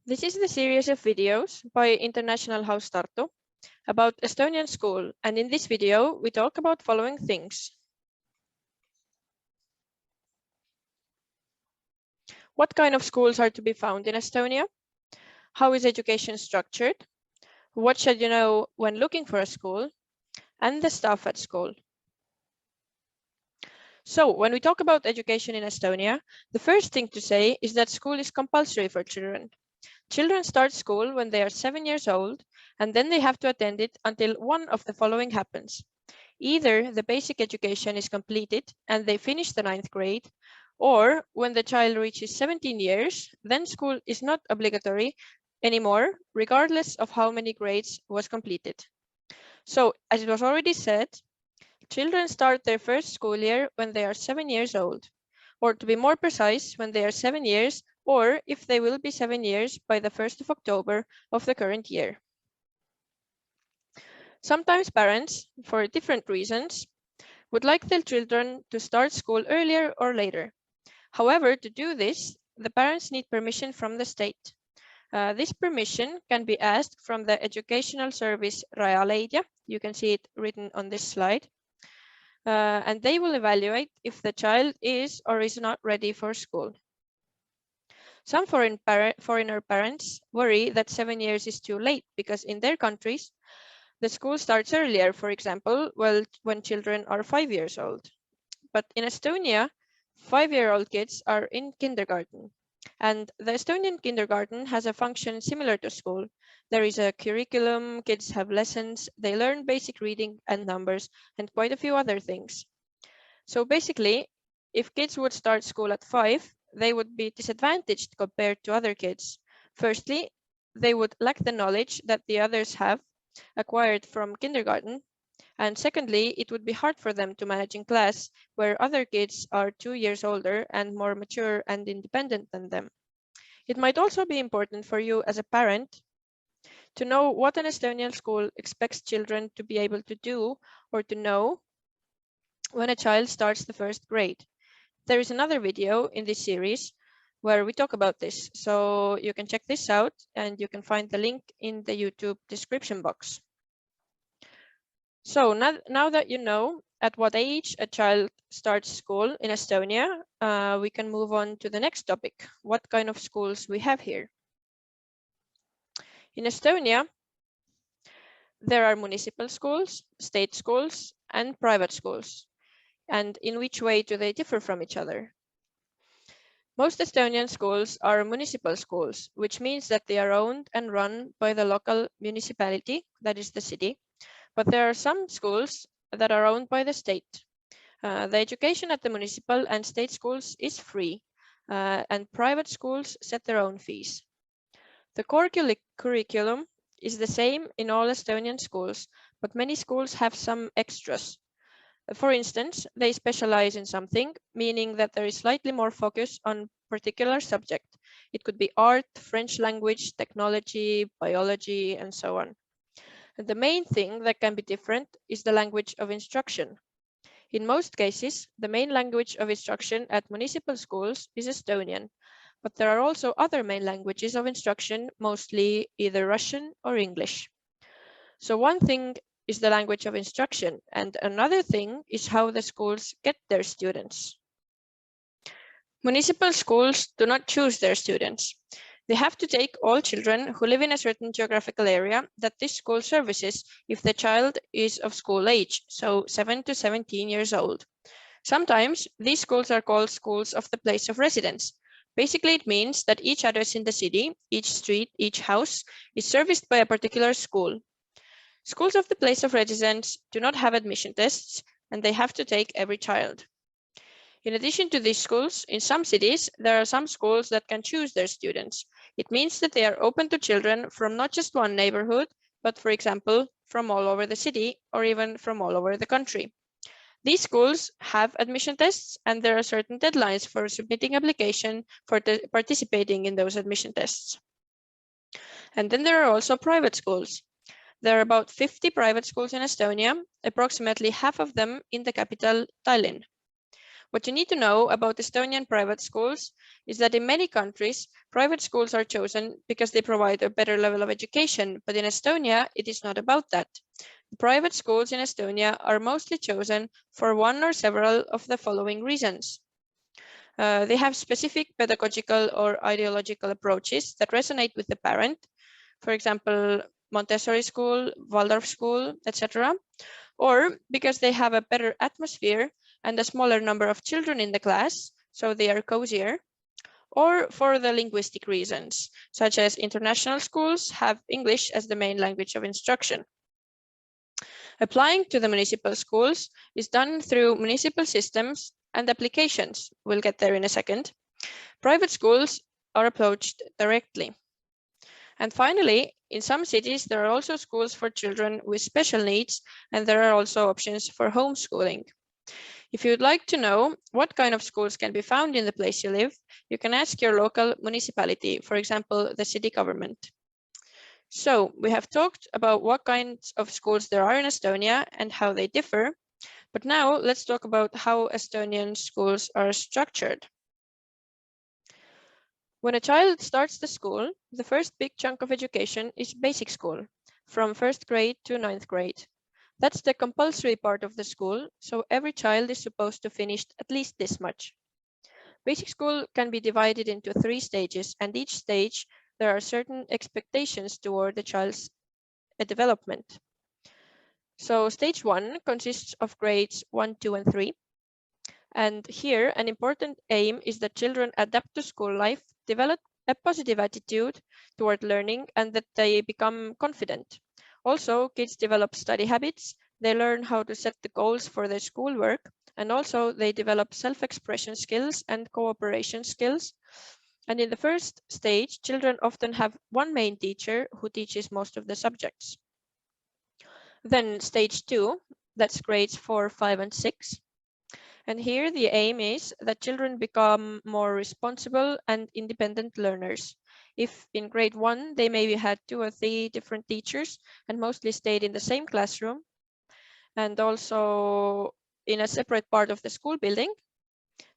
This is the series of videos by International House Tartu about Estonian school, and in this video we talk about following things. What kind of schools are to be found in Estonia? How is education structured? What should you know when looking for a school? And the staff at school. So when we talk about education in Estonia, the first thing to say is that school is compulsory for children. Children start school when they are 7 years old, and then they have to attend it until one of the following happens. Either the basic education is completed and they finish the 9th grade, or when the child reaches 17 years, then school is not obligatory anymore, regardless of how many grades was completed. So, as it was already said, children start their first school year when they are 7 years old, or to be more precise, when they are 7 years, or if they will be 7 years by the 1st of October of the current year. Sometimes parents, for different reasons, would like their children to start school earlier or later. However, to do this, the parents need permission from the state. This permission can be asked from the educational service Rajaleidja. You can see it written on this slide. And they will evaluate if the child is or is not ready for school. Some foreigner parents worry that 7 years is too late because in their countries, the school starts earlier, for example, when children are 5 years old. But in Estonia, 5-year-old kids are in kindergarten. And the Estonian kindergarten has a function similar to school. There is a curriculum, kids have lessons, they learn basic reading and numbers, and quite a few other things. So basically, if kids would start school at 5, they would be disadvantaged compared to other kids. Firstly, they would lack the knowledge that the others have acquired from kindergarten. And secondly, it would be hard for them to manage in class where other kids are 2 years older and more mature and independent than them. It might also be important for you as a parent to know what an Estonian school expects children to be able to do or to know when a child starts the first grade. There is another video in this series where we talk about this, so you can check this out and you can find the link in the YouTube description box. So now that you know at what age a child starts school in Estonia, we can move on to the next topic, what kind of schools we have here. In Estonia, there are municipal schools, state schools, and private schools. And in which way do they differ from each other? Most Estonian schools are municipal schools, which means that they are owned and run by the local municipality, that is the city. But there are some schools that are owned by the state. The education at the municipal and state schools is free, and private schools set their own fees. The core curriculum is the same in all Estonian schools, but many schools have some extras. For instance, they specialize in something, meaning that there is slightly more focus on particular subject. It could be art, French language, technology, biology, and so on. And the main thing that can be different is the language of instruction. In most cases, the main language of instruction at municipal schools is Estonian, but there are also other main languages of instruction, mostly either Russian or English. So one thing is the language of instruction, and another thing is how the schools get their students. Municipal schools do not choose their students. They have to take all children who live in a certain geographical area that this school services if the child is of school age, so 7 to 17 years old. Sometimes these schools are called schools of the place of residence. Basically, it means that each address in the city, each street, each house is serviced by a particular school. Schools of the place of residence do not have admission tests, and they have to take every child. In addition to these schools, in some cities, there are some schools that can choose their students. It means that they are open to children from not just one neighborhood, but for example, from all over the city or even from all over the country. These schools have admission tests, and there are certain deadlines for submitting application for participating in those admission tests. And then there are also private schools. There are about 50 private schools in Estonia, approximately half of them in the capital, Tallinn. What you need to know about Estonian private schools is that in many countries, private schools are chosen because they provide a better level of education, but in Estonia, it is not about that. Private schools in Estonia are mostly chosen for one or several of the following reasons. They have specific pedagogical or ideological approaches that resonate with the parent. For example, Montessori school, Waldorf school, etc. Or because they have a better atmosphere and a smaller number of children in the class, so they are cozier. Or for the linguistic reasons, such as international schools have English as the main language of instruction. Applying to the municipal schools is done through municipal systems and applications. We'll get there in a second. Private schools are approached directly. And finally, in some cities, there are also schools for children with special needs, and there are also options for homeschooling. If you'd like to know what kind of schools can be found in the place you live, you can ask your local municipality, for example, the city government. So we have talked about what kinds of schools there are in Estonia and how they differ. But now let's talk about how Estonian schools are structured. When a child starts the school, the first big chunk of education is basic school, from 1st grade to 9th grade. That's the compulsory part of the school, so every child is supposed to finish at least this much. Basic school can be divided into 3 stages, and each stage there are certain expectations toward the child's development. So stage 1 consists of grades 1, 2, and 3. And here an important aim is that children adapt to school life, develop a positive attitude toward learning, and that they become confident. Also, kids develop study habits, they learn how to set the goals for their schoolwork, and also they develop self-expression skills and cooperation skills. And in the first stage, children often have one main teacher who teaches most of the subjects. Then stage 2, that's grades 4, 5, and 6. And here the aim is that children become more responsible and independent learners. If in grade 1 they maybe had 2 or 3 different teachers and mostly stayed in the same classroom and also in a separate part of the school building,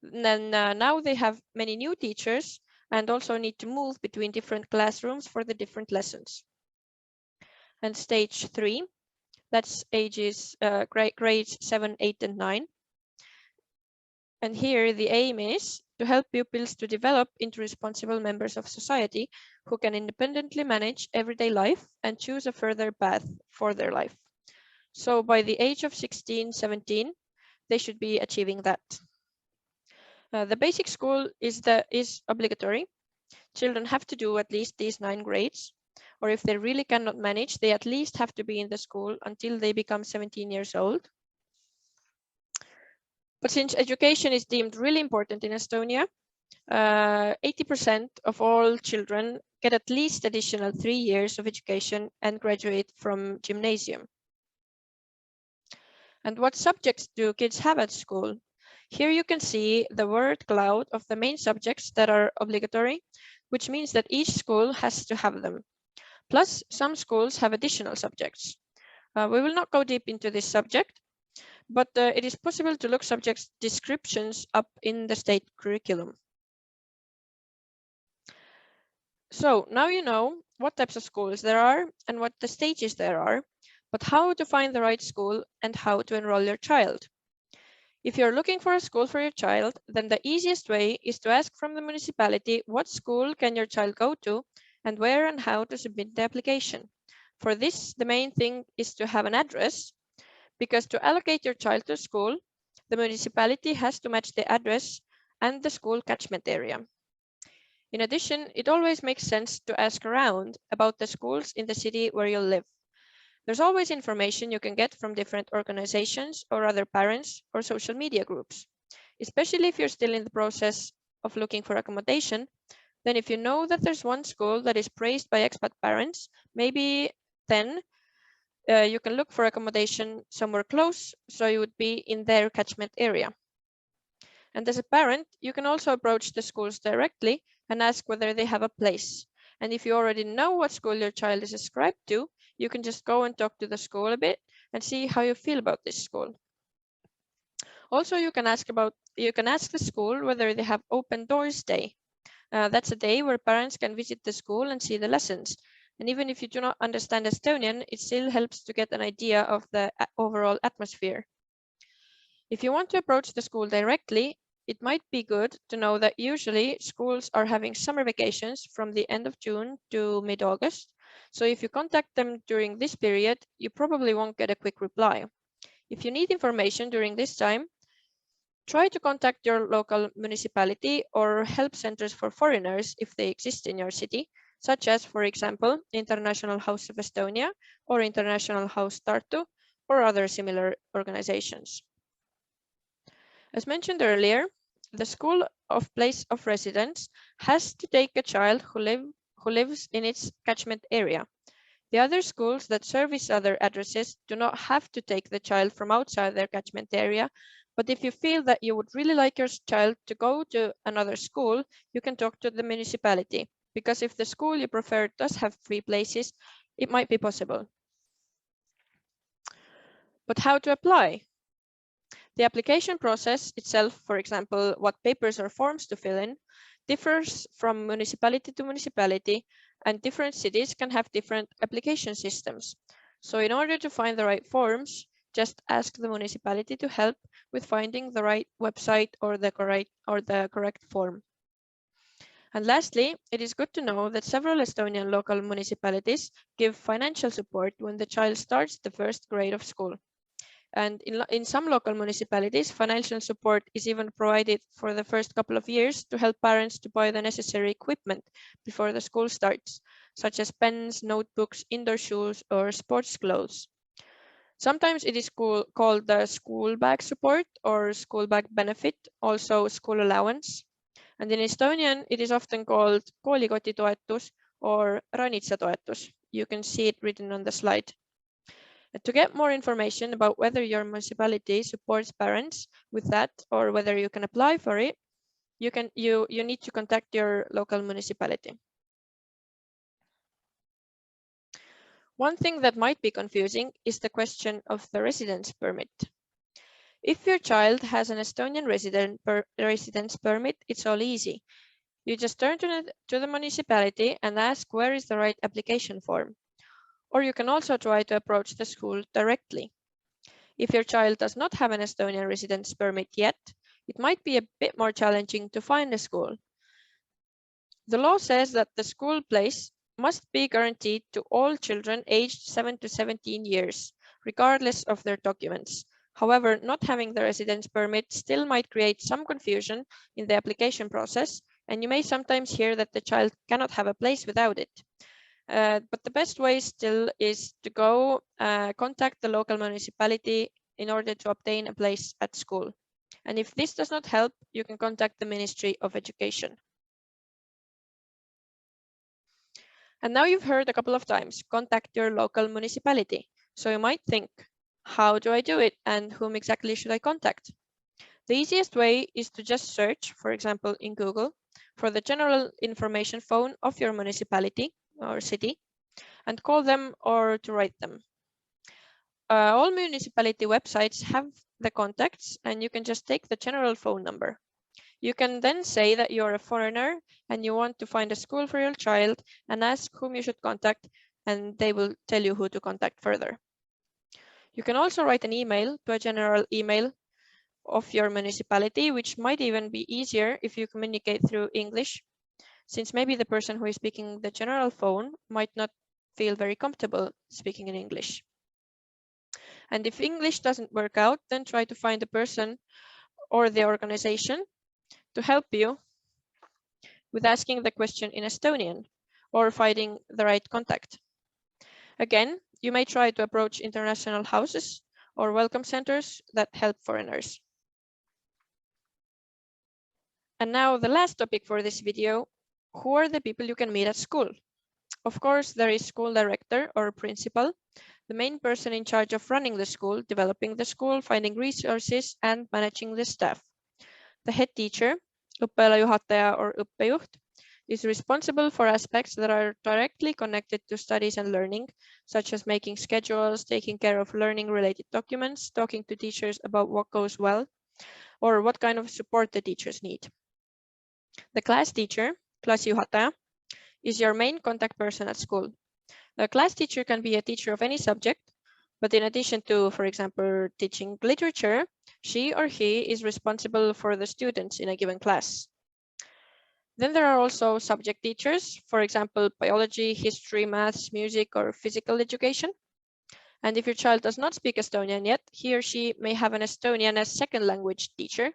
then now they have many new teachers and also need to move between different classrooms for the different lessons. And stage 3, that's ages grades 7, 8, and 9. And here the aim is to help pupils to develop into responsible members of society who can independently manage everyday life and choose a further path for their life. So by the age of 16, 17, they should be achieving that. The basic school is obligatory. Children have to do at least these 9 grades, or if they really cannot manage, they at least have to be in the school until they become 17 years old. But since education is deemed really important in Estonia, 80% of all children get at least additional 3 years of education and graduate from gymnasium. And what subjects do kids have at school? Here you can see the word cloud of the main subjects that are obligatory, which means that each school has to have them. Plus, some schools have additional subjects. We will not go deep into this subject, but it is possible to look subjects descriptions up in the state curriculum. So now you know what types of schools there are and what the stages there are, but how to find the right school and how to enroll your child. If you're looking for a school for your child, then the easiest way is to ask from the municipality what school can your child go to and where and how to submit the application. For this, the main thing is to have an address, because to allocate your child to school, the municipality has to match the address and the school catchment area. In addition, it always makes sense to ask around about the schools in the city where you live. There's always information you can get from different organizations or other parents or social media groups. Especially if you're still in the process of looking for accommodation, then if you know that there's one school that is praised by expat parents, maybe then you can look for accommodation somewhere close, so you would be in their catchment area. And as a parent, you can also approach the schools directly and ask whether they have a place. And if you already know what school your child is ascribed to, you can just go and talk to the school a bit and see how you feel about this school. Also, you can ask the school whether they have open doors day. That's a day where parents can visit the school and see the lessons. And even if you do not understand Estonian, it still helps to get an idea of the overall atmosphere. If you want to approach the school directly, it might be good to know that usually schools are having summer vacations from the end of June to mid-August. So if you contact them during this period, you probably won't get a quick reply. If you need information during this time, try to contact your local municipality or help centers for foreigners if they exist in your city, such as, for example, International House of Estonia or International House Tartu or other similar organizations. As mentioned earlier, the school of place of residence has to take a child who lives in its catchment area. The other schools that service other addresses do not have to take the child from outside their catchment area, but if you feel that you would really like your child to go to another school, you can talk to the municipality, because if the school you prefer does have free places, it might be possible. But how to apply? The application process itself, for example, what papers or forms to fill in, differs from municipality to municipality, and different cities can have different application systems. So in order to find the right forms, just ask the municipality to help with finding the right website or the correct form. And lastly, it is good to know that several Estonian local municipalities give financial support when the child starts the first grade of school. And in some local municipalities, financial support is even provided for the first couple of years to help parents to buy the necessary equipment before the school starts, such as pens, notebooks, indoor shoes, or sports clothes. Sometimes it is called the school bag support or school bag benefit, also school allowance. And in Estonian, it is often called koolikotitoetus or ranitsatoetus. You can see it written on the slide. To get more information about whether your municipality supports parents with that or whether you can apply for it, you need to contact your local municipality. One thing that might be confusing is the question of the residence permit. If your child has an Estonian residence permit, it's all easy. You just turn to the municipality and ask where is the right application form. Or you can also try to approach the school directly. If your child does not have an Estonian residence permit yet, it might be a bit more challenging to find a school. The law says that the school place must be guaranteed to all children aged 7 to 17 years, regardless of their documents. However, not having the residence permit still might create some confusion in the application process, and you may sometimes hear that the child cannot have a place without it. But the best way still is to go contact the local municipality in order to obtain a place at school. And if this does not help, you can contact the Ministry of Education. And now you've heard a couple of times, contact your local municipality. So you might think, how do I do it and whom exactly should I contact? The easiest way is to just search, for example, in Google, for the general information phone of your municipality or city and call them or to write them. All municipality websites have the contacts and you can just take the general phone number. You can then say that you're a foreigner and you want to find a school for your child and ask whom you should contact, and they will tell you who to contact further. You can also write an email to a general email of your municipality, which might even be easier if you communicate through English, since maybe the person who is speaking the general phone might not feel very comfortable speaking in English. And if English doesn't work out, then try to find a person or the organization to help you with asking the question in Estonian or finding the right contact. Again, you may try to approach international houses or welcome centers that help foreigners. And now the last topic for this video, who are the people you can meet at school? Of course, there is school director or principal, the main person in charge of running the school, developing the school, finding resources, and managing the staff. The head teacher, õppealajuhataja or õppejuht, is responsible for aspects that are directly connected to studies and learning, such as making schedules, taking care of learning-related documents, talking to teachers about what goes well, or what kind of support the teachers need. The class teacher, klassijuhataja, is your main contact person at school. A class teacher can be a teacher of any subject, but in addition to, for example, teaching literature, she or he is responsible for the students in a given class. Then there are also subject teachers, for example, biology, history, maths, music, or physical education. And if your child does not speak Estonian yet, he or she may have an Estonian as second language teacher,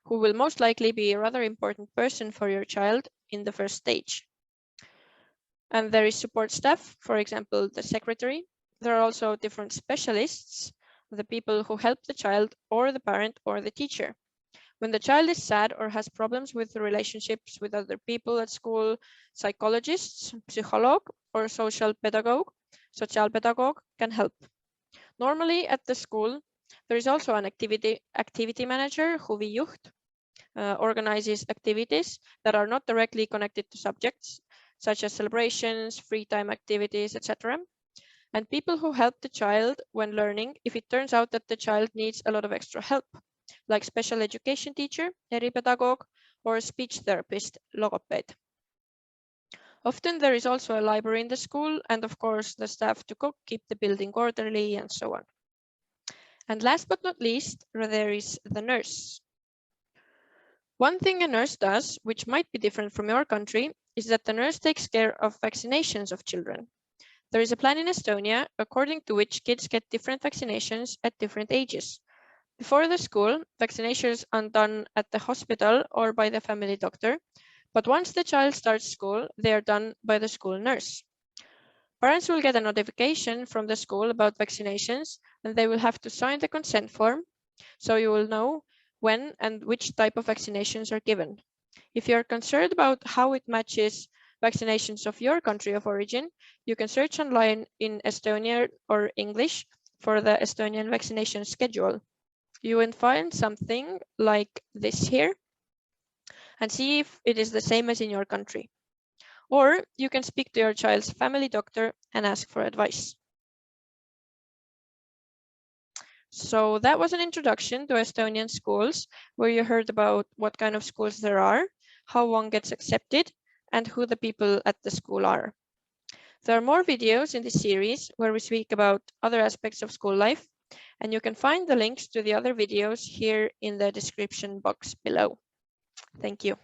who will most likely be a rather important person for your child in the first stage. And there is support staff, for example, the secretary. There are also different specialists, the people who help the child or the parent or the teacher. When the child is sad or has problems with the relationships with other people at school, psychologists, psycholog, or social pedagogue, sotsiaalpedagoog can help. Normally at the school, there is also an activity manager, huvijuht, organizes activities that are not directly connected to subjects, such as celebrations, free time activities, etc. And people who help the child when learning if it turns out that the child needs a lot of extra help, like special education teacher, eripedagoog, or speech therapist, logoped. Often there is also a library in the school, and of course the staff to cook, keep the building orderly, and so on. And last but not least, there is the nurse. One thing a nurse does, which might be different from your country, is that the nurse takes care of vaccinations of children. There is a plan in Estonia according to which kids get different vaccinations at different ages. Before the school, vaccinations are done at the hospital or by the family doctor, but once the child starts school, they are done by the school nurse. Parents will get a notification from the school about vaccinations, and they will have to sign the consent form, so you will know when and which type of vaccinations are given. If you are concerned about how it matches vaccinations of your country of origin, you can search online in Estonian or English for the Estonian vaccination schedule. You will find something like this here and see if it is the same as in your country. Or you can speak to your child's family doctor and ask for advice. So that was an introduction to Estonian schools, where you heard about what kind of schools there are, how one gets accepted, and who the people at the school are. There are more videos in this series where we speak about other aspects of school life, and you can find the links to the other videos here in the description box below. Thank you.